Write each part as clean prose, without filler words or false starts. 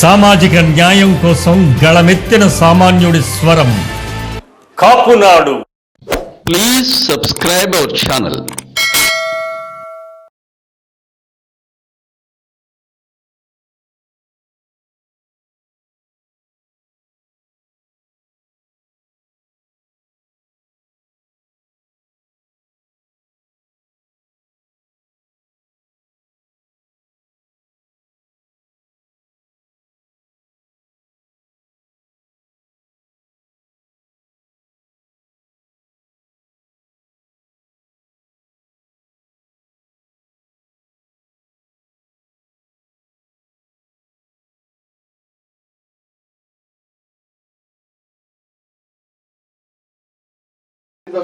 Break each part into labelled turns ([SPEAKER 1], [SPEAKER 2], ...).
[SPEAKER 1] సామాజిక న్యాయం కోసం గళమెత్తిన సామాన్యుడి స్వరం Kapunadu.
[SPEAKER 2] Please subscribe our channel.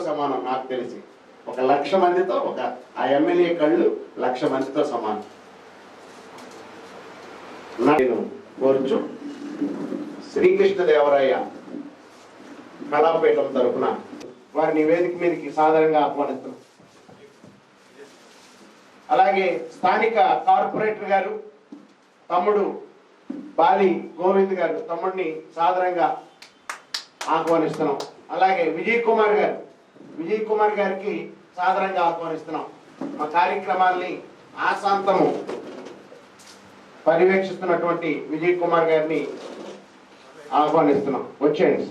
[SPEAKER 3] సమానం. నాకు తెలిసి 1,00,000 మందితో ఆ ఎమ్మెల్యే కళ్ళు 1,00,000 మందితో సమానం. నేను కోరుచు శ్రీకృష్ణదేవరాయ కళాపీఠం తరఫున వారిని వేదిక మీదకి సాధారణంగా ఆహ్వానిస్తున్నాం. అలాగే స్థానిక కార్పొరేటర్ గారు తమ్ముడు బాలి గోవింద్ గారు తమ్ముడిని సాధారణంగా ఆహ్వానిస్తున్నాం. అలాగే విజయ్ కుమార్ గారికి సాధారణంగా ఆహ్వానిస్తున్నాం. మా కార్యక్రమాల్ని ఆశాంతము పర్యవేక్షిస్తున్నటువంటి విజయ్ కుమార్ గారిని ఆహ్వానిస్తున్నాం. వచ్చేయండి.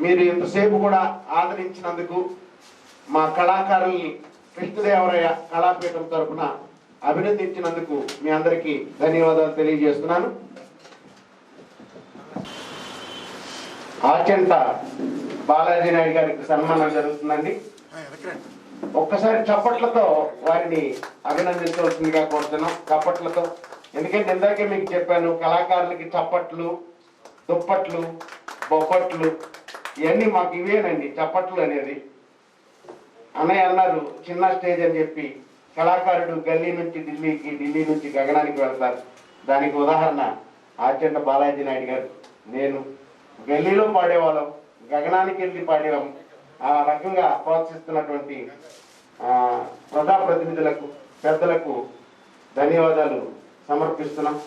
[SPEAKER 3] మీరు ఇంతసేపు కూడా ఆదరించినందుకు మా కళాకారుల్ని కృష్ణదేవరాయ కళాపీఠం తరఫున అభినందించినందుకు మీ అందరికీ ధన్యవాదాలు తెలియజేస్తున్నాను. ఆచంట బాలాజీ నాయుడు గారికి సన్మానం జరుగుతుందండి. ఒక్కసారి చప్పట్లతో వారిని అభినందించవలసిందిగా కోరుతున్నాం. చప్పట్లతో, ఎందుకంటే ఇందాకే మీకు చెప్పాను, కళాకారులకి చప్పట్లు, దుప్పట్లు, బొప్పట్లు ఇవన్నీ మాకు ఇవేనండి. చప్పట్లు అనేది అన్నయ్య అన్నారు చిన్న స్టేజ్ అని చెప్పి. కళాకారుడు గల్లీ నుంచి ఢిల్లీకి, ఢిల్లీ నుంచి గగనానికి వెళ్తారు. దానికి ఉదాహరణ ఆచంట బాలాజీ నాయుడు గారు. నేను గల్లీలో పాడేవాళ్ళం, గగనానికి వెళ్ళి పాడేవాం. ఆ రకంగా ప్రోత్సహిస్తున్నటువంటి ప్రజాప్రతినిధులకు, పెద్దలకు ధన్యవాదాలు సమర్పిస్తున్నాం.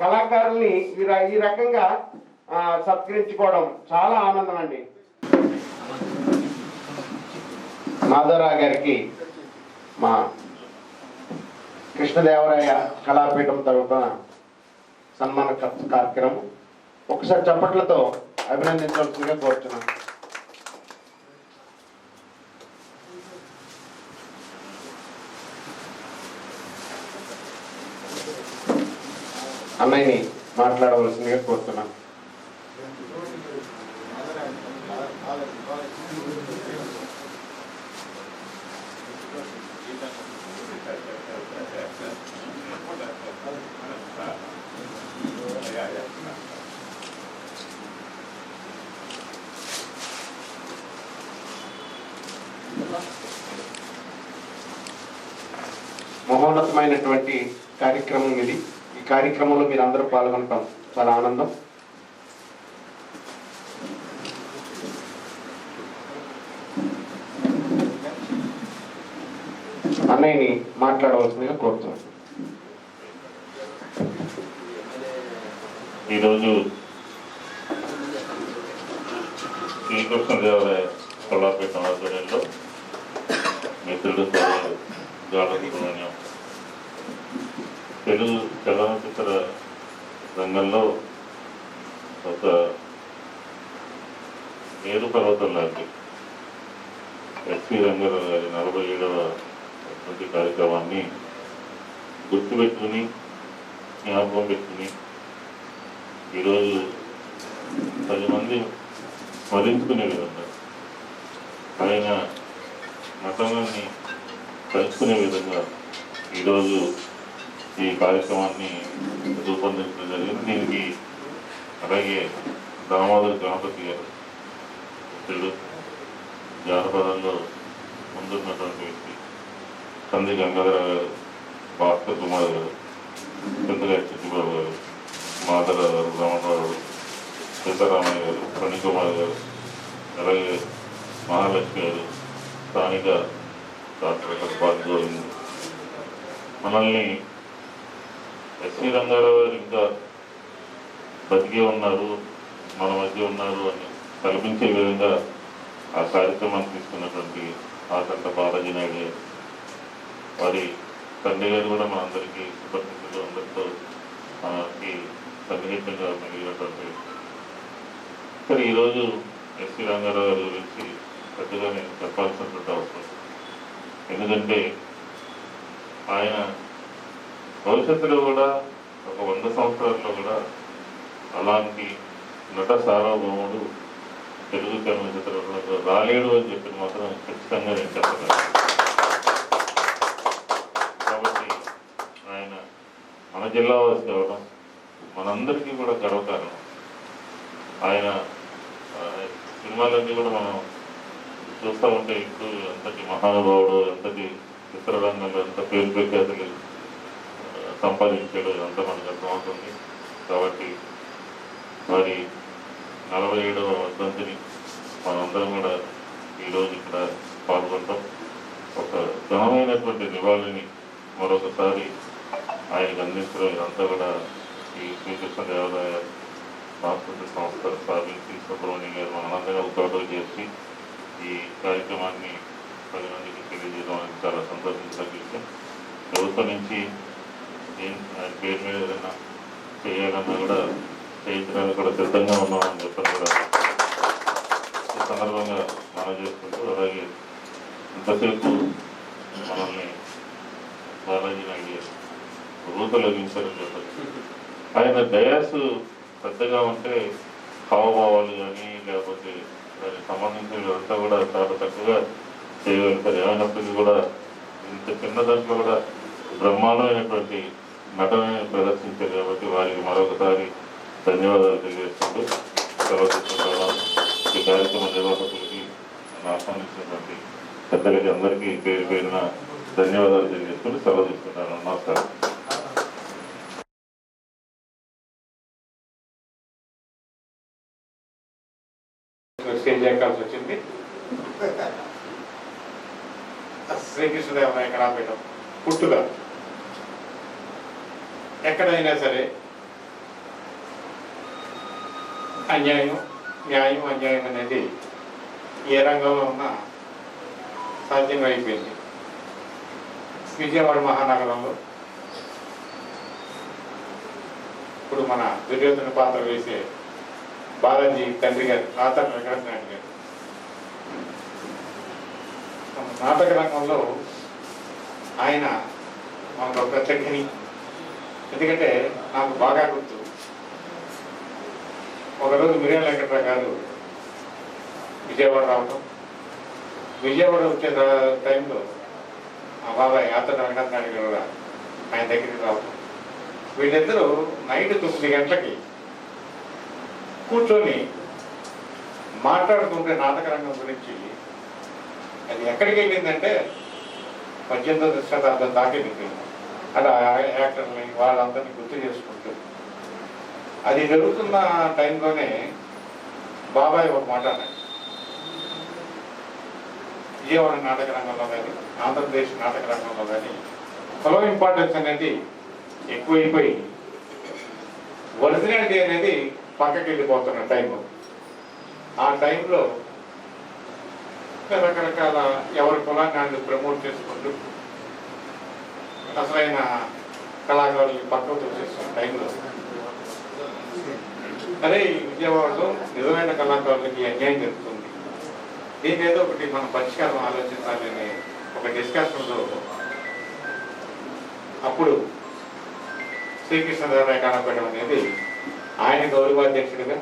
[SPEAKER 3] కళాకారుల్ని ఈ రకంగా సత్కరించుకోవడం చాలా ఆనందం అండి. మాధవరావు గారికి మా కృష్ణదేవరాయ కళాపీఠం తరఫున సన్మాన కార్యక్రమం ఒకసారి చప్పట్లతో అభినందించవలసిందిగా కోరుతున్నాను. అన్నయ్యని మాట్లాడవలసిందిగా కోరుతున్నాను. మహోన్నతమైనటువంటి కార్యక్రమం ఇది. ఈ కార్యక్రమంలో మీరు అందరూ పాల్గొనటం చాలా ఆనందం. అన్నయ్యని మాట్లాడవలసిందిగా కోరుతున్నాను.
[SPEAKER 4] ఈరోజు శ్రీకృష్ణదేవరాయ కళాపీఠం ఆధ్వర్యంలో మిత్రుడు సుబ్రహ్మణ్యం తెలుగు చలనచిత్ర రంగంలో ఒక మేరు పర్వతం లాంటి ఎస్పి రంగారావు గారి 47వ కార్యక్రమాన్ని గుర్తుపెట్టుకుని, జ్ఞాపకం పెట్టుకుని ఈరోజు 10 మంది స్మరించుకునే విధంగా, ఆయన నటనని కలుసుకునే విధంగా ఈరోజు ఈ కార్యక్రమాన్ని రూపొందించడం జరిగింది. దీనికి అలాగే దామోదర్ గణపతి గారు తెలుగు జానపదంలో ముందున్నటువంటి వ్యక్తి, కంది గంగాధర గారు, భాస్కర్ కుమార్ గారు, చింతగారి చిట్టిబాబు గారు, మాధవ గారు, రమణరావు, సీతారామయ్య గారు, ఫణికుమార్ గారు, అలాగే మహాలక్ష్మి గారు, స్థానిక డాక్టర్ బాల్ గోవింద్ మనల్ని ఎస్వి రంగారావు గారు ఇంకా బతికే ఉన్నారు, మన మధ్య ఉన్నారు అని కల్పించే విధంగా ఆ కార్యక్రమాన్ని తీసుకున్నటువంటి ఆకంట బాలాజీ నాయుడు గారు, వారి తండ్రి గారు కూడా మనందరికీ సుపరిచితులు, అందరితో మనకి సన్నిహితంగా మిగిలినటువంటి. కానీ ఈరోజు ఎస్వి రంగారావు గారి గురించి పెద్దగా నేను చెప్పాల్సినటువంటి అవసరం, ఎందుకంటే ఆయన భవిష్యత్తులో కూడా ఒక 100 సంవత్సరాల్లో కూడా అలాంటి నట సార్వభౌముడు తెలుగు చలనచిత్రంలో రాలేడు అని చెప్పి మాత్రం ఖచ్చితంగా నేను చెప్పగలను. కాబట్టి ఆయన మన జిల్లా వాసి కావడం మనందరికీ కూడా గర్వకారణం. ఆయన సినిమాలన్నీ కూడా మనం చూస్తూ ఉంటే ఇప్పుడు ఎంతటి మహానుభావుడు, ఎంతటి చిత్రరంగంలో ఎంత పేరు ప్రఖ్యాతులు సంపాదించాడు అంతా మనకు అర్థమవుతుంది. కాబట్టి మరి 47వ వర్ధంతిని మనందరం కూడా ఈరోజు ఇక్కడ పాల్గొంటాం. ఒక ఘనమైనటువంటి నివాళిని మరొకసారి ఆయనకు అందించడం ఇదంతా కూడా ఈ శ్రీకృష్ణదేవరాయ సాంస్కృతిక సంస్థ స్థాపించి సుబ్రహ్మణ్యం గారు మనందరం ఒకటో చేసి ఈ కార్యక్రమాన్ని 10 మందికి తెలియజేయడం అనేది చాలా సంతోషించదగ్గ విషయం. ప్రభుత్వం నుంచి ఆయన పేరు మీద ఏదైనా చేయాలన్నా కూడా చేయించడానికి కూడా సిద్ధంగా ఉన్నామని చెప్పని కూడా ఈ సందర్భంగా మనం చేసుకుంటూ, అలాగే ఇంతసేపు మనల్ని బాలాజీ నాయుడు రూతలగించారని చెప్పచ్చు. ఆయన డయాస్ పెద్దగా ఉంటే హావభావాలు కానీ లేకపోతే దానికి సంబంధించినంతా కూడా చాలా తక్కువగా చేయగలుగుతారు. ఏమైనప్పటికీ కూడా ఇంత చిన్న దాంట్లో కూడా బ్రహ్మాండమైనటువంటి నటనని ప్రదర్శించారు. కాబట్టి వారికి మరొకసారి ధన్యవాదాలు తెలియజేస్తుంటూ సెలవు తీసుకుంటున్నాం. ఈ కార్యక్రమ నిర్వాహకులకి ఆహ్వానించినటువంటి పెద్దలకి అందరికీ పేరు పేరున ధన్యవాదాలు తెలియజేసుకుంటూ సెలవు తీసుకుంటాను. నమస్కారం.
[SPEAKER 5] చేయాల్సి వచ్చింది. శ్రీకృష్ణదేవరాయ కళాపీఠం పుట్టుగా ఎక్కడైనా సరే అన్యాయం, న్యాయం, అన్యాయం అనేది ఏ రంగంలో ఉన్నా సాధ్యంగా అయిపోయింది. విజయవాడ మహానగరంలో ఇప్పుడు మన దుర్యోధన పాత్ర వేసే బాలాజీ తండ్రి గారు రాతర వెంకటనాయుడు గారు నాటక రంగంలో ఆయన మనకు ఒక ప్రత్యేకని. ఎందుకంటే నాకు బాగా గుర్తు, ఒకరోజు మిర్యాల వెంకటరావు గారు విజయవాడ రావటం, విజయవాడ వచ్చే టైంలో మా బాబాయ్ ఆతర వెంకటనాయుడు గారు కూడా ఆయన దగ్గరికి రావటం, వీళ్ళిద్దరూ నైట్ 9 గంటలకి కూర్చొని మాట్లాడుతుంటే నాటక రంగం గురించి. అది ఎక్కడికి వెళ్ళిందంటే 18వ శతాబ్దం దాకా వెళ్ళింది. అలా యాక్టర్ని వాళ్ళందరినీ గుర్తు చేసుకుంటూ అది జరుగుతున్న టైంలోనే బాబాయ్ ఒక మాట అన్నాడు, విజయవాడ నాటక రంగంలో కానీ ఆంధ్రప్రదేశ్ నాటక రంగంలో కానీ కులం ఇంపార్టెన్స్ అనేది ఎక్కువైపోయి ఒరిజినాలిటీ అనేది పక్కకి వెళ్ళిపోతున్న టైం. ఆ టైంలో రకరకాల ఎవరి కులాన్ని ప్రమోట్ చేసుకుంటూ అసలైన కళాకారులకి పక్కకు వచ్చేస్తున్న టైంలో అరే విజయవాడలో నిజమైన కళాకారులకి అన్యాయం జరుగుతుంది, దీని ఏదో ఒకటి మనం పరిష్కారం ఆలోచించాలని ఒక డిస్కషన్లో అప్పుడు శ్రీకృష్ణదేవరాయ కళాపీఠం అనేది ఆయన గౌరవాధ్యక్షుడిగా,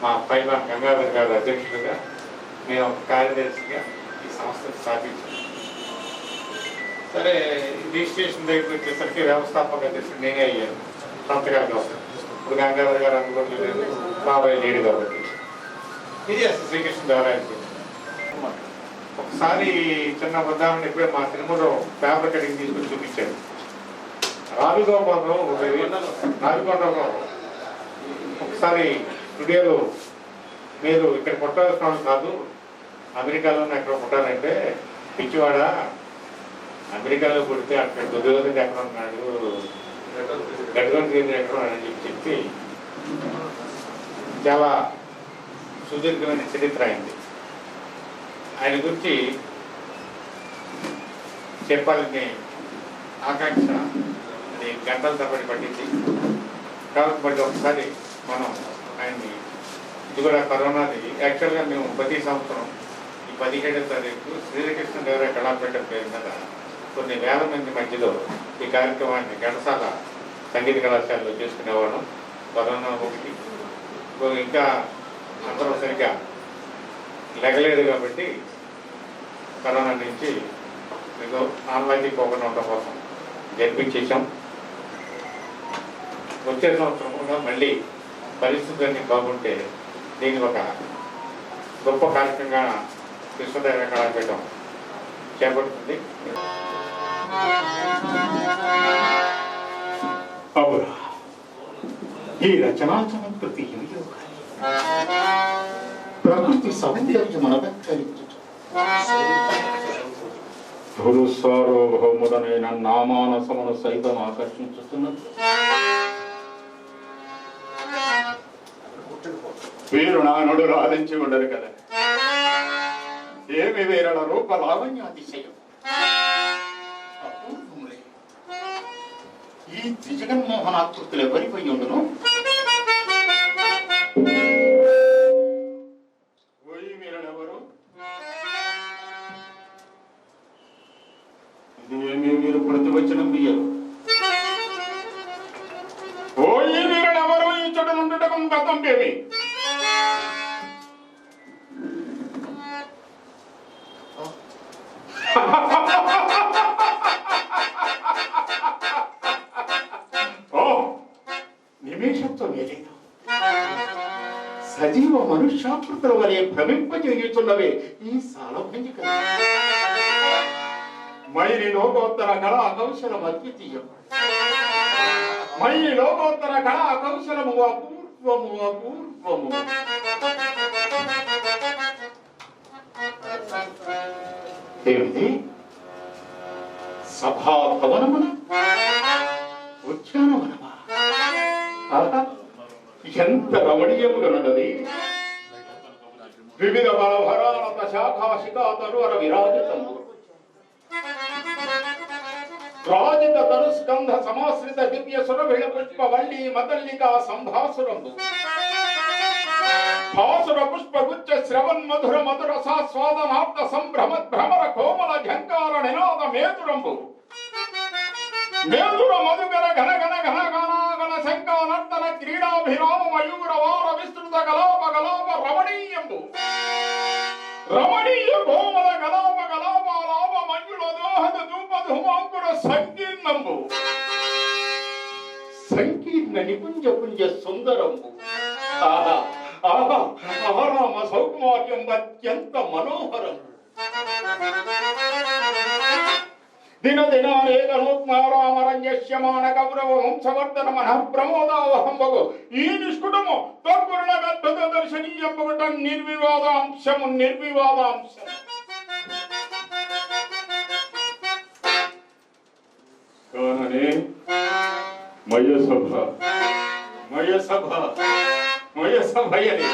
[SPEAKER 5] మా పైలాన్ గంగాధర్ గారు అధ్యక్షుడిగా, నేను ఒక కార్యదర్శిగా ఈ సంస్థను స్థాపించాను. సరే రిజిస్ట్రేషన్ దగ్గరికి వచ్చేసరికి వ్యవస్థాపక అధ్యక్షుడు నేనే అయ్యాను సంతకాల కోసం. ఇప్పుడు గంగాధర్ గారు అందుబాటులో లేదు, బాబాయ్ లేడు కాబట్టి ఇది అసలు శ్రీకృష్ణదేవరాయ. ఒకసారి చిన్న ఉదాహరణ ఇప్పుడే మా సినిమాలో పేపర్ కటింగ్ తీసుకుని చూపించాడు. రావిగోపాలరావు ఒకసారి స్టూడియోలో మీరు ఇక్కడ పుట్టాల్సిన వాళ్ళు కాదు, అమెరికాలోనే ఎక్కడ పుట్టాలంటే పిచ్చివాడ, అమెరికాలో పుడితే అక్కడ దుర్యోధన ఎక్కడ ఉన్నాడు, గడ్డగొండ గిరిజన అని చెప్పి చాలా సుదీర్ఘమైన చరిత్ర అయింది. ఆయన గురించి చెప్పాలని ఆకాంక్ష అది గంటల తరబడి పట్టింది. కాబట్టి మళ్ళీ ఒకసారి మనం ఆయన్ని, ఇది కూడా కరోనాది యాక్చువల్గా మేము ప్రతి సంవత్సరం ఈ 17వ తారీఖు శ్రీకృష్ణదేవరాయ కళాపేట పేరు మీద కొన్ని వేల మంది మధ్యలో ఈ కార్యక్రమాన్ని ఘంటసాల సంగీత కళాశాలలో చేసుకునేవాళ్ళం. కరోనా ఒకటి ఇంకా అందరం సరిగ్గా లెగలేదు కాబట్టి కరోనా నుంచి ఏదో ఆన్లైన్కి పోకుండా ఉండడం కోసం జరిపించేసాం. వచ్చే సంవత్సరం కూడా మళ్ళీ పరిస్థితులన్నీ బాగుంటే దీన్ని ఒక గొప్ప కార్యక్రమంగా కృష్ణదేవరాయ కళాపీఠం చేపడుతుంది.
[SPEAKER 6] అవునా, ఈ రచనా చమత్కృతి ఏమిటో ప్రకృతి సౌందర్యమనదక్కరించు గురు సార్వభౌముడనైన నామానసమును సైతం ఆకర్షించుతున్నది. వీరు నానుడు రాధించి ఉండరు కదా, ఏమి వీరల రూప లావణ్యాతిశయం అపూర్వములే. ఈ త్రిజగన్మోహనాకృతులు ఎవరిపై ఉండును? వీరుడెవరు? ఇదేమీ మీరు ప్రతివచనం బియ్యరు. ఓ ఈ వీరుడెవరు? ఈ చెడు నుండుటకు గతం ఏమి? నిమేషత్వం ఏదైనా సజీవ మనుష్యాకృతుల వలె భ్రమింపజేయుచున్నవే ఈ సాలభంజిక. మైరి లోకోత్తర కళా కౌశలం అద్వితీయం. మైరి లోకోత్తర కళా కౌశలము అపూర్వము అపూర్వము. ఏమిటి సభాభవనమున ఉద్యానవనమా? ఎంత రమణీయముగానున్నది. వివిధ బలభరాలత శాఖా శిఖాతరువర విరాజితము. రాజిత తరుస్కంధ సమాశ్రిత దివ్య సురభిళ పుష్ప వల్లి మదల్లికా సంభాసురంబు. భాసుర పుష్పగుచ్చ శ్రవన్ మధుర మధుర సాస్వాదనార్థ సంభ్రమద్ భ్రమర కోమల ఝంకార నినాద మేతురంబు. మేధుర మధుగర ఘన ఘన ఘన ఘనాగణ శంకా నర్తన క్రీడాభిరామ మయూర వార విస్తృత కలాప కలాప రమణీయంబు. రమణీయ కోమల కలాప కలాపాలాప మంజుల దోహద ధూప ధుమాంకుర సంకీర్ణంబు. సంకీర్ణ నిపుంజ పుంజ సుందరంబు. ఆహా ఆహా ఆరామ సౌకుమార్యం అత్యంత మనోహరం. దిన దినానేకనూత్మారామరంజస్యమాన గౌరవ వంశవర్ధన మనః ప్రమోదావహంబగు. ఈ నిష్కుటము తోర్పురుల అద్భుత దర్శనీయంబగుట నిర్వివాదాంశము నిర్వివాదాంశం. కాననే మయసభ మయసభ మయసభయని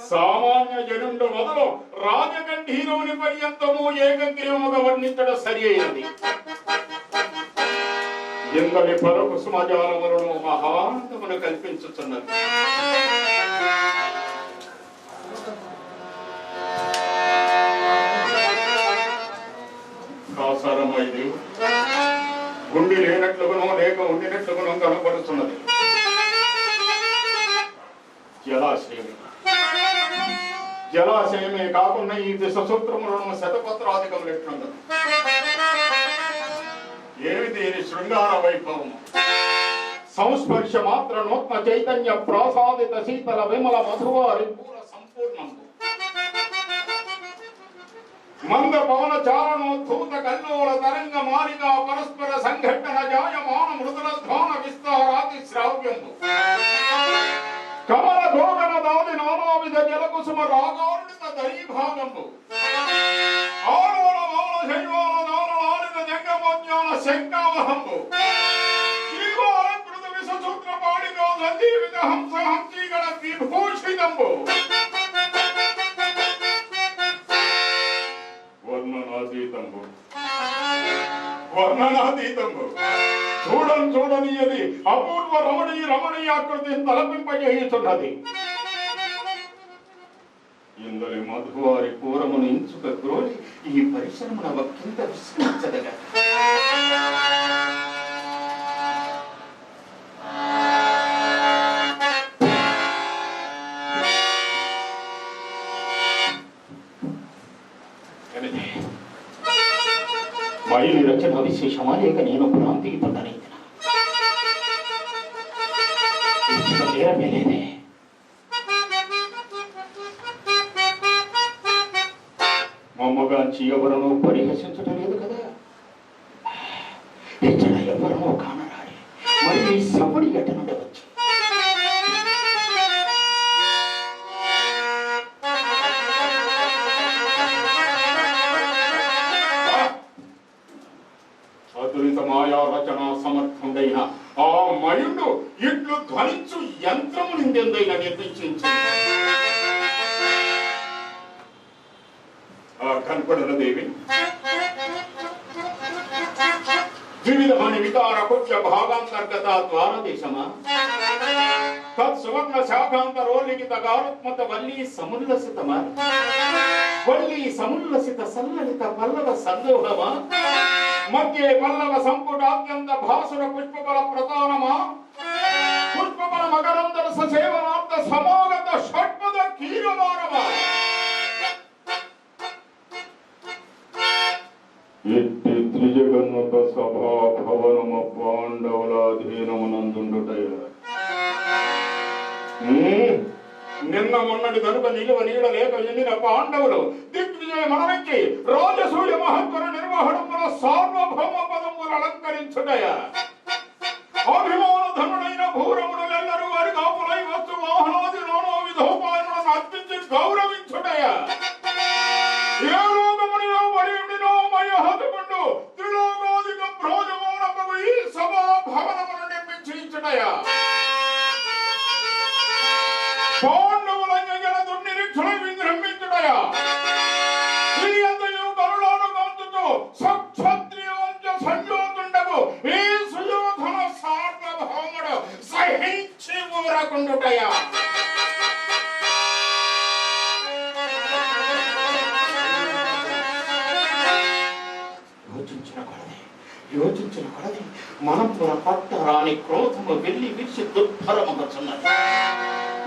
[SPEAKER 6] సామాన్య జనుండు మొదలు రాజగంధీరవుని పర్యంతము ఏకగ్రీవముగా వర్ణించడం సరి అయినది. ఎందరి పరకు సుమజాలములను మహాంతమును కల్పించుతున్నది. కాసారమైది గుండి లేనట్లుగానో లేక ఉండినట్లుగానో కనపడుతున్నది. జలాశయమే కాకుండా ఈ దిశ సూత్రములను శతపత్రాధికములు ఎట్లుండదు. ఏమి దీని శృంగార వైభవము! సంస్పర్శ మాత్ర నూత్న చైతన్య ప్రాసాదిత శీతల విమల మధువారి పూర సంపూర్ణము. మంద పవన చారణోద్ధూత కల్లోల తరంగ మాలిక పరస్పర సంఘటన జాయమాన మృదుల ధ్వాన విస్తారాతి శ్రావ్యము. కమల గోగన దాది నానావిధ జలకుసుమ రాగారుడిత దరీభాగము. ఆలోల మౌల శైవాల దానలాలిత జంగమోజ్ఞాన శంకావహంబు. ಸಂಜೀವಿತ ಹಂಸ ಹಂಸಿಗಳ ವಿಭೂಷಿತಂಬು వర్ణనాతీతంబు వర్ణనాతీతంబు చూడనీయది అపూర్వ రమణీయాకృతిని తలపింపజేయుచున్నది. ఇందలి మధువారి పూరమును ఇంచుక గ్రోలి ఈ పరిశ్రమను ఒక్కింత విస్మరించదగా. మైలి రచన విశేషమా లేక నేను భ్రాంతికి పొందనైతే లేదే. మమ్మగాంచి ఎవరనో పరిహసించటం లేదు కదా. ఇక్కడ ఎవరనో కానరాడి మరి ఈ సపడి గట్ట నుండి వచ్చి అతులిత మాయా రచన సమర్థుడైన ఆ మయుడు ఇట్లు ధ్వనించు యంత్రము నిందెందైనా నిర్మించింది. కనపడన దేవి వివిధమని వికార పుట్ల భాగాంతర్గత ద్వారదేశమా తత్సువర్ణ శాఖాంతరోలిఖిత గారుత్మత వల్లీ సముల్లసితమా వల్లీ సముల్లసిత సల్లలిత పల్లవ సందోహమా మధ్య పల్లవ సంపుటాత్యంత భాసుర పుష్పబల ప్రధానమా పుష్పబల మకరందర ససేవనార్థ సమాగత షట్పద కీరవారమా ఎట్టి త్రిజగన్నుత సభా భవనమ పాండవులాధీనమునందుండుటయ నిన్న మొన్నటి కనుక నిలువ నీడ లేక ఎన్నిన పాండవులు దిగ్విజయ మనమెక్కి రాజసూయ మహత్వర నిర్వహణముల సార్వభౌమ పదములు అలంకరించుటయ అభిమాన ధనుడైన భూరములెల్లరూ వారి కాపులై వస్తు వాహనాది నానా విధోపాయములను అర్పించి గౌరవించుటయ ఏ లోకమునిలో పరియుడినో మయ హతుకుండు త్రిలోకాధిక భ్రోజమానము ఈ సభా భవనమును నిర్మించుటయ పాండవులంజన దుర్నిరీక్షణ విజృంభించుటయ ఈ అంతయు కరుణాను కాంతుతో సక్షత్రియోంచ సంయోతుండవు ఈ సుయోధన సార్వభౌముడు సహించి ఊరకుండుటయ యోచించిన కొలది మనపుర పట్టరాని క్రోధము వెళ్ళి విడిచి దుర్భరమగుచున్నది.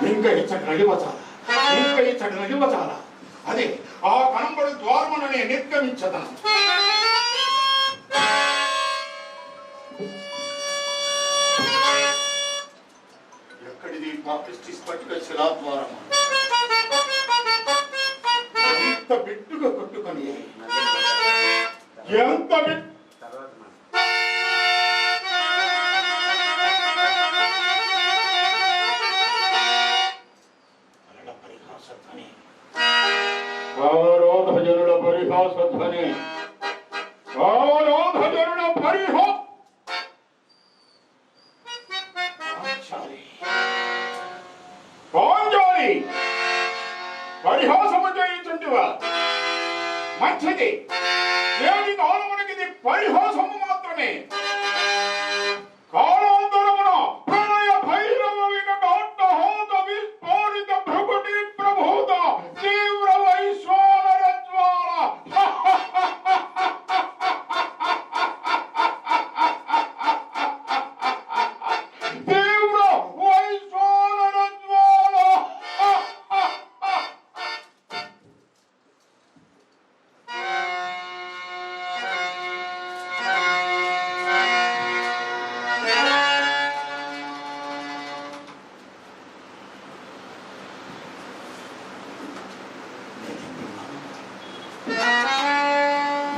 [SPEAKER 6] ఇంకా ఇచ్చటి నడివచాల అదే ఆ కనంబడి ద్వారమును నేను నిర్గమించదను. ఎక్కడిది పాపిష్టి స్ఫటిక శిలాద్వారము ఎంత బిట్టుగా కొట్టుకొని ఎంత అవరోధజనుల పరిహాసధ్వని అవరోధజనుల పాంచాలి పరిహాసము చేయుచుంటివా మంచిది. ఏది కాలమునకిది పరిహాసము మాత్రమే. కాలాంతరమున ప్రణయ భైరవ వికటాట్టహోత విస్ఫోరిత భృకుటి ప్రభూత తీవ్ర వైశ్వానర జ్వాల తీవ్ర వైశ్వానర జ్వాల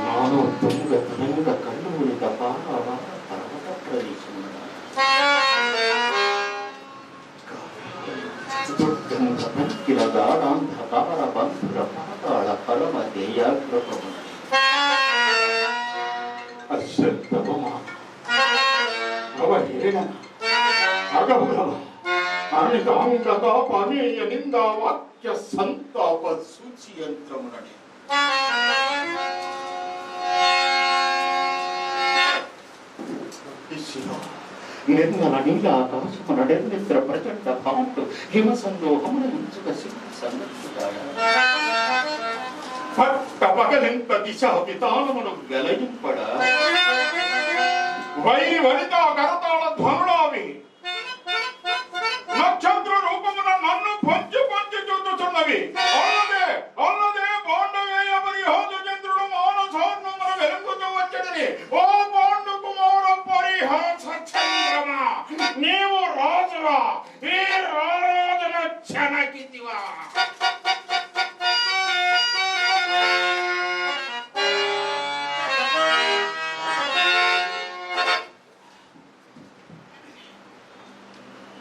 [SPEAKER 6] ನಾನು ತುಂಗ ತರಂಗ ಕಣ್ಣು ಉಳಿದ ಪಾರವ ಪರ್ವತ ಪ್ರದೇಶ ದುರ್ಗಂಧ ಬಂಕಿರ ಗಾಢಾಂಧಕಾರ ಬಂಧುರ ಪಾತಾಳ ಪರಮ ದೇಯಾಗ್ರಪಮ ಅಶ್ರದ್ಧವಮ ಅವಹೇಳನ ಅಗೌರವ అనితాంగత పనేయ నిందా వాక్య సంతాప సూచి యంత్రమునని నిర్మల నీల ఆకాశమున నిర్మిత్ర ప్రచండ భావంతో హిమసందోహమున ఇంచుక సింహ సందర్శుడాయ పట్ట పగలింత దిశ వితానమును వెలయింపడ వైరి వనిత కరతాళ ధ్వనులావి నక్షత్ర రూపమున నన్ను పొంచి పొంచి చూచుచున్నవి. అల్లదే అల్లదే పాండవేయమని హోదు చంద్రుడు మానసోర్ణమున వెలుగుతూ వచ్చేదని. ఓ పాండు కుమార పరిహాస చంద్రమా, నీవు రాజువా? ఈ రారాజును చెనకితివా?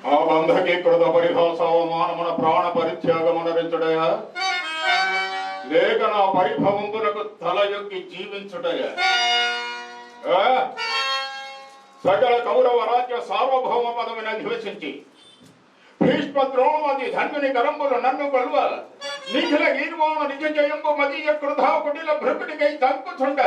[SPEAKER 6] ఆ బంధకీకృత పరిహాసవమానమున ప్రాణ పరిత్యాగమునరించుడయా, లేక నా పరిభవంబులకు తల యొక్కి జీవించుటయా? సకల కౌరవ రాజ్య సార్వభౌమ పదవిని అధివసించి భీష్మ ద్రోణాది ధన్యుని కరంబులు నన్ను కొలువ నిఖిల గీర్వాణ నిజ జయంబు మదీయ కృధా కుటిల భృకుడికై దంకుచుండ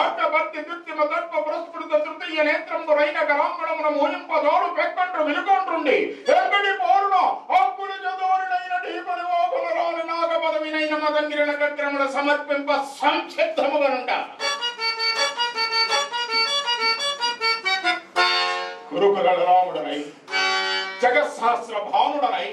[SPEAKER 6] అట్టభక్తి నృత్యమ దర్ప ప్రస్ఫుట తృతీయ నేత్రంబురైన కరాంగణమున మోయింపదోడు పెక్కండ్రు వినుకొండ్రుండి ఎక్కడి పోరున అప్పుడు చదోరుడైన ఢీపని ఓకుల రాని నాగ పదవినైన మదంగిరిన కగ్రముల సమర్పింప సంసిద్ధముగనుండ. కురుకుల రాముడనై జగత్సహస్ర భానుడనై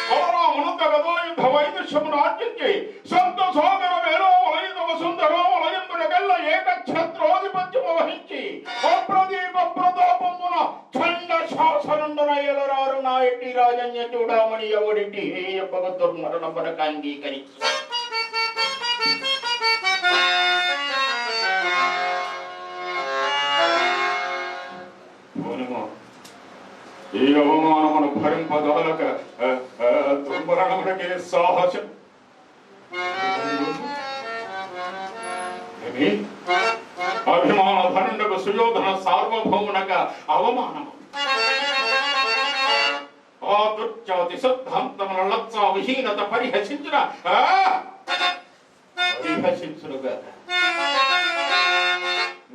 [SPEAKER 6] బలరామునంత గదాయుధ వైదుష్యమును ఆర్జించి సంత సోదర వేలోలయుధవ సుందరోలయంబునకెల్ల ఏకఛత్రోధిపత్యము వహించి అప్రదీప ప్రతాపమున చండ శాసనుండనయ్యలరారు నా ఎట్టి రాజన్య చూడమని ఎవడిట్టి హేయపగ దుర్మరణమునకు అంగీకరించు. ఈ అవమానమును భరింపదలక దుర్మరణమునకే సాహసం. అభిమాన ధనుండకు సుయోధన సార్వభౌమునక అవమానము. ఆ దుర్జాతి సిద్ధాంతముల లత్సా విహీనత పరిహసించునుగా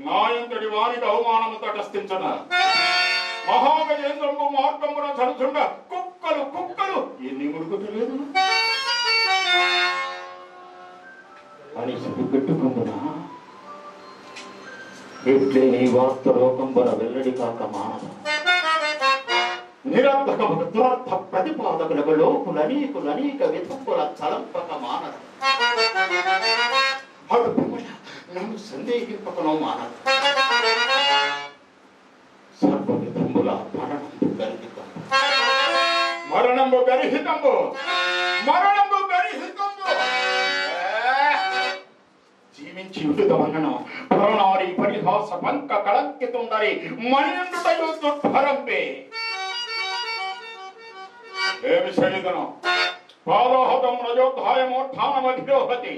[SPEAKER 6] నాయంతటి వానికి అవమానము తటస్థించున. మహాగజేంద్రంబు మార్గమున చదుచుండ కుక్కలు కుక్కలు ఎన్ని మురుగుతలేదు అని సిగ్గుపెట్టుకుంటున్నా. ఎట్లే నీ వార్త లోకంబున వెల్లడి కాక మానదు. నిరర్ధకముకు దురర్థ ప్రతిపాదకులకు లోకులనీకులనీక విధంబుల తలంపక మానదు. అటు నన్ను సందేహింపకనో మానదు. సర్వవిధంబుల మరణంబు గర్హితంబు మరణంబు గర్హితంబు జీవించి యుద్ధమన్నను పరనారి పరిహాస పంక కళంకితుందరి మణియుండుటయు దుర్భరంబే. ఏమి శరీరను పాదోహతం రజోద్ధాయమోత్థానమధిరోహతి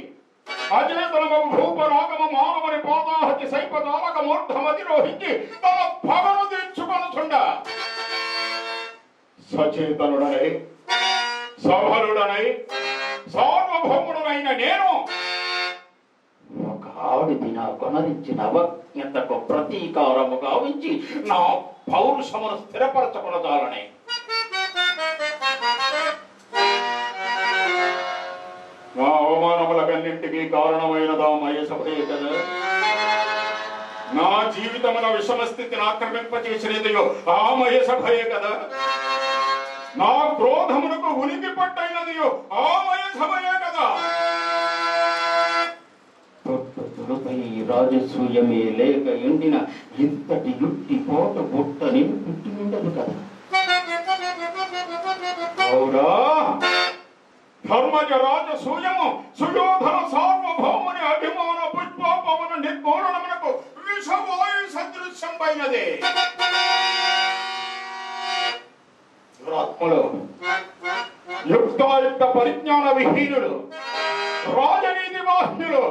[SPEAKER 6] అచేతనము భూపరాగమ మానవుని పాదాహతి సైపదారకమూర్ధమధిరోహించి తన భవను తీర్చుకొనుచుండ. సచేతనుడనై సఫలుడనై సార్వభౌముడనైన నేను ఒక ఆవిడి నా కొనరించిన అవజ్ఞతకు ప్రతీకారము గావించి నా పౌరుషమును స్థిరపరచుకొనదాలనే. నా అవమానములకన్నింటికీ కారణమైనదా మయసభే కదా. నా జీవితమున విషమ స్థితిని ఆక్రమింపచేసినదియో ఆ మయసభయే కదా. నా క్రోధమునకు ఉనికి పట్టైనదియో ఆ మయసభయే కదా. రాజసూయమే లేక ఎండిన ఇంతటి యుట్టి పోట బుట్ట నేను పుట్టి ఉండదు కదా. అవునా ధర్మజ రాజసూయము సుయోధన సార్వభౌముని అభిమాన పుష్పవన నిర్మూలనమునకు విషవాయు సదృశ్యంపైనదే. దురాత్మలు యుక్తాయుక్త పరిజ్ఞాన విహీనుడు రాజనీతి వాహ్యులు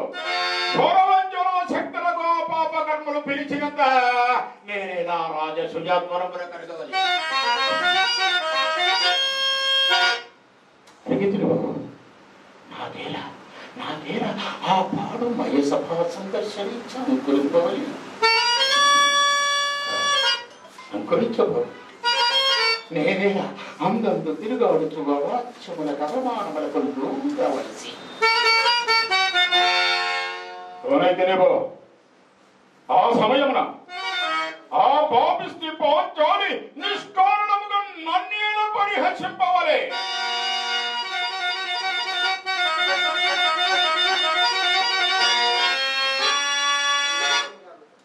[SPEAKER 6] ఘోరవంచన శక్తులకు పాపకర్మలు పిలిచినంత నేనే నా రాజసూయాత్మరమున కనుగొని అడిగితిలో నాదేలా ఆ పాడు మయసభ సందర్శనించాను అంకురింపవలి అంకురించబో నేనేలా అందందు తిరుగాడుచు వాచ్యముల కరమానములకు కావలసి ఓనైతేనేబో ఆ సమయమున ఆ పాపిష్టి పాంచాలి నిష్కారణముగా నన్నేల పరిహసింపవలే.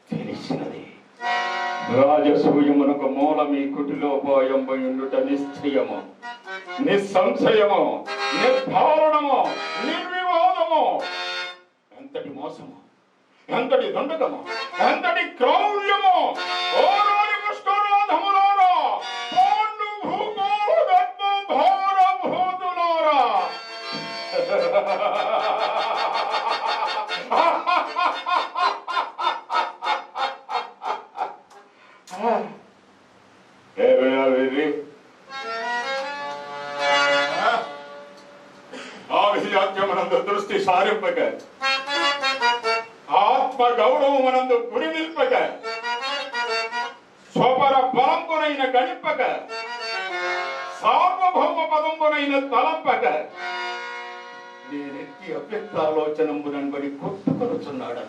[SPEAKER 6] తెలిసినది రాజసూయమునకు మూలమీ కుటిలోపాయంబయుండుట నిశ్చయము, నిస్సంశయము, నిర్ధారణము, నిర్వివాదము. ఎంతటి మోసము, ఎంతటి దండకము, ఎంతటి క్రౌర్యము! ఓ రాజు కృష్ణరాధములారా, పాండు భూగోళ భార భూతులారా! ఆవియాత్యమనందు దృష్టి సారింపక, ఆత్మ గౌరవమనందు గురి నిల్పక, స్వపర బలంపునైన గణింపక, సార్వభౌమ పదంపునైన తలంపక, నేనెత్తి అవ్యక్తాలోచనంబునబడి కొట్టుకొనుచున్నాడా.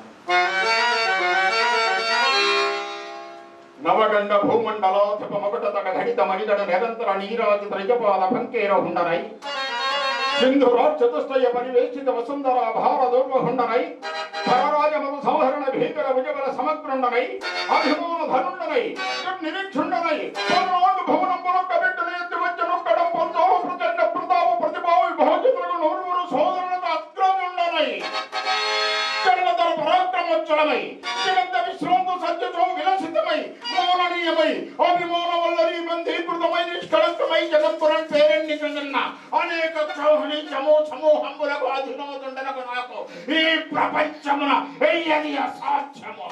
[SPEAKER 6] నవగండ భూమండలాధిప మకుట తట ఘటిత మణిదడ నిరంతర నీరాజి త్రజపాల పంకేర ఉండనై, సింధు రాజచతుష్టయ పరివేక్షిత వసుంధర భార దూర్వహుండనై, పరరాజమను సంహరణ భీకర విజబల సమగ్రుండనై, అభిమాన ధనుండనై, నిరీక్షుండనై, పదనాడు భవనంబులొక్క బిడ్డను ఎత్తి వచ్చనొక్కడం పంచావ ప్రచండ ప్రతాప ప్రతిభావ విభాజితులకు నూరువురు సోదరులకు అగ్రముండనై, చల్లతర పరాక్రమోచ్చలమై, జగంత విశ్రాంత సత్యతో విలసితమై, మౌననీయమై, అభిమాన వల్లరీ బంధీకృతమై, నిష్కళంకమై, జగత్పురం పేరెన్నికన్న అనేక చౌహని సమూహంబులకు అధీనమవుతుండనకు నాకు ఈ ప్రపంచమున వెయ్యది అసాధ్యము.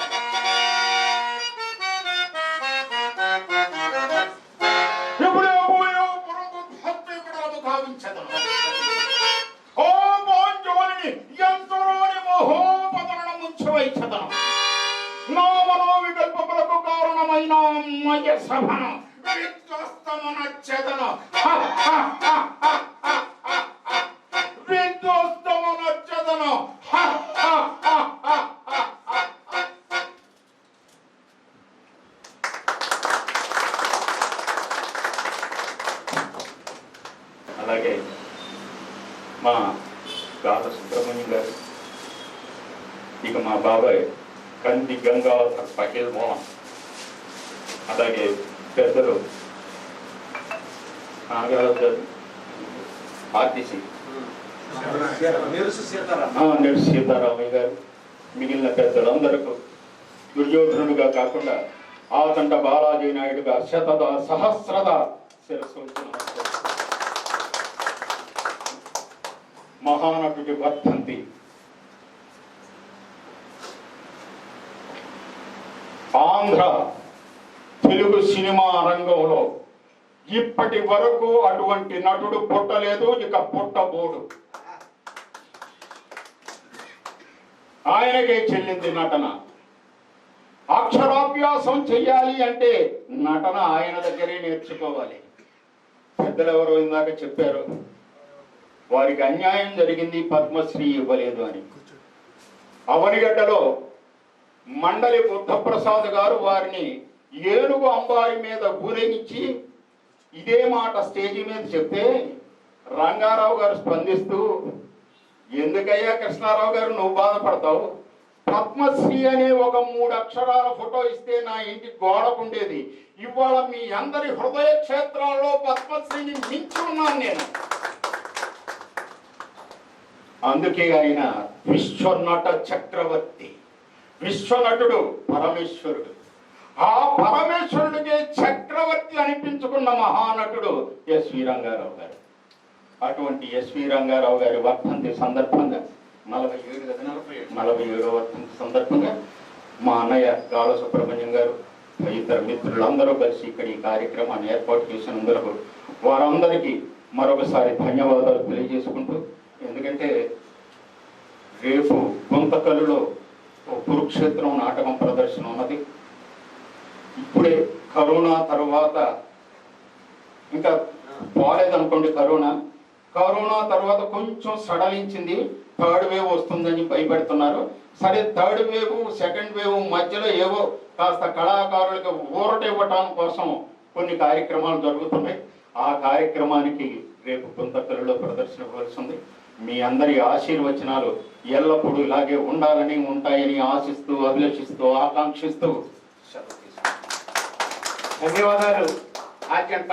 [SPEAKER 6] ఇప్పుడే పురుగు భక్తి విడలము కావించదను. ఓ పాంచాలిని ఎంతలోని మహోపదరణ ముంచవైచదను. నా మనోవికల్పములకు కారణమైన మయ సభను విధ్వస్తమునచ్చెదను. విధ్వస్తమునచ్చెదను. అలాగే మా గాథ సుబ్రహ్మణ్యం గారు, ఇక మా బాబాయ్ కంది గంగాధర్ పటేల్ మోహన్, అలాగే పెద్దలు నాగరాజు గారు ఆర్టీసీ, నెడు సీతారామయ్య గారు, మిగిలిన పెద్దలందరకు దుర్యోధనుడుగా కాకుండా ఆతంట బాలాజీ నాయుడుగా శతద సహస్రద శిరస్సు మహానటుడి వర్ధంతి. ఆంధ్ర తెలుగు సినిమా రంగంలో ఇప్పటి వరకు అటువంటి నటుడు పుట్టలేదు, ఇక పుట్టబోడు. ఆయనకే చెల్లింది నటన. అక్షరాభ్యాసం చెయ్యాలి అంటే నటన ఆయన దగ్గరే నేర్చుకోవాలి. పెద్దలు ఎవరో ఇందాక చెప్పారు, వారికి అన్యాయం జరిగింది, పద్మశ్రీ ఇవ్వలేదు అని. అవనిగడ్డలో మండలి బుద్ధప్రసాద్ గారు వారిని ఏనుగు అంబారి మీద ఊరేగించి ఇదే మాట స్టేజీ మీద చెప్తే రంగారావు గారు స్పందిస్తూ, ఎందుకయ్యా కృష్ణారావు గారు నువ్వు బాధపడతావు, పద్మశ్రీ అనే ఒక 3 అక్షరాల ఫోటో ఇస్తే నా ఇంటి గోడకుండేది, ఇవాళ మీ అందరి హృదయ క్షేత్రాల్లో పద్మశ్రీని మించి ఉన్నాను నేను. అందుకే ఆయన విశ్వనట చక్రవర్తి, విశ్వనటుడు పరమేశ్వరుడు. ఆ పరమేశ్వరుడికే చక్రవర్తి అనిపించుకున్న మహానటుడు ఎస్వి రంగారావు గారు. అటువంటి ఎస్వి రంగారావు గారి వర్ధంతి సందర్భంగా 47వ వర్ధంతి సందర్భంగా మా అన్నయ్య గాల సుబ్రహ్మణ్యం గారు ఇతర మిత్రులందరూ కలిసి ఇక్కడ ఈ కార్యక్రమాన్ని ఏర్పాటు చేసినందుకు వారందరికీ మరొకసారి ధన్యవాదాలు తెలియజేసుకుంటూ, ఎందుకంటే రేపు గుంతకల్లులో ఓ కురుక్షేత్రం నాటకం ప్రదర్శన ఉన్నది. ఇప్పుడే కరోనా తర్వాత ఇంకా పోలేదనుకోండి, కరోనా తర్వాత కొంచెం సడలించింది. థర్డ్ వేవ్ వస్తుందని భయపెడుతున్నారు. సరే, థర్డ్ వేవ్ సెకండ్ వేవ్ మధ్యలో ఏవో కాస్త కళాకారులకు ఊరట ఇవ్వటం కోసం కొన్ని కార్యక్రమాలు జరుగుతున్నాయి. ఆ కార్యక్రమానికి రేపు గుంతకల్లులో ప్రదర్శన ఇవ్వాల్సింది. మీ అందరి ఆశీర్వచనాలు ఎల్లప్పుడూ ఇలాగే ఉండాలని, ఉంటాయని ఆశిస్తూ, అభిలషిస్తూ, ఆకాంక్షిస్తూ
[SPEAKER 3] ధన్యవాదాలు. ఆచంట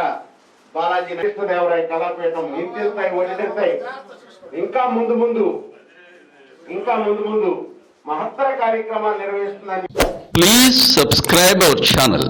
[SPEAKER 3] బాలాజీ కృష్ణదేవరాయ కళాపీఠం ఇంటిస్తాయి, ఒడిస్తాయి. ఇంకా ముందు ముందు మహత్తర కార్యక్రమాలు నిర్వహిస్తుందని
[SPEAKER 2] Please subscribe our channel.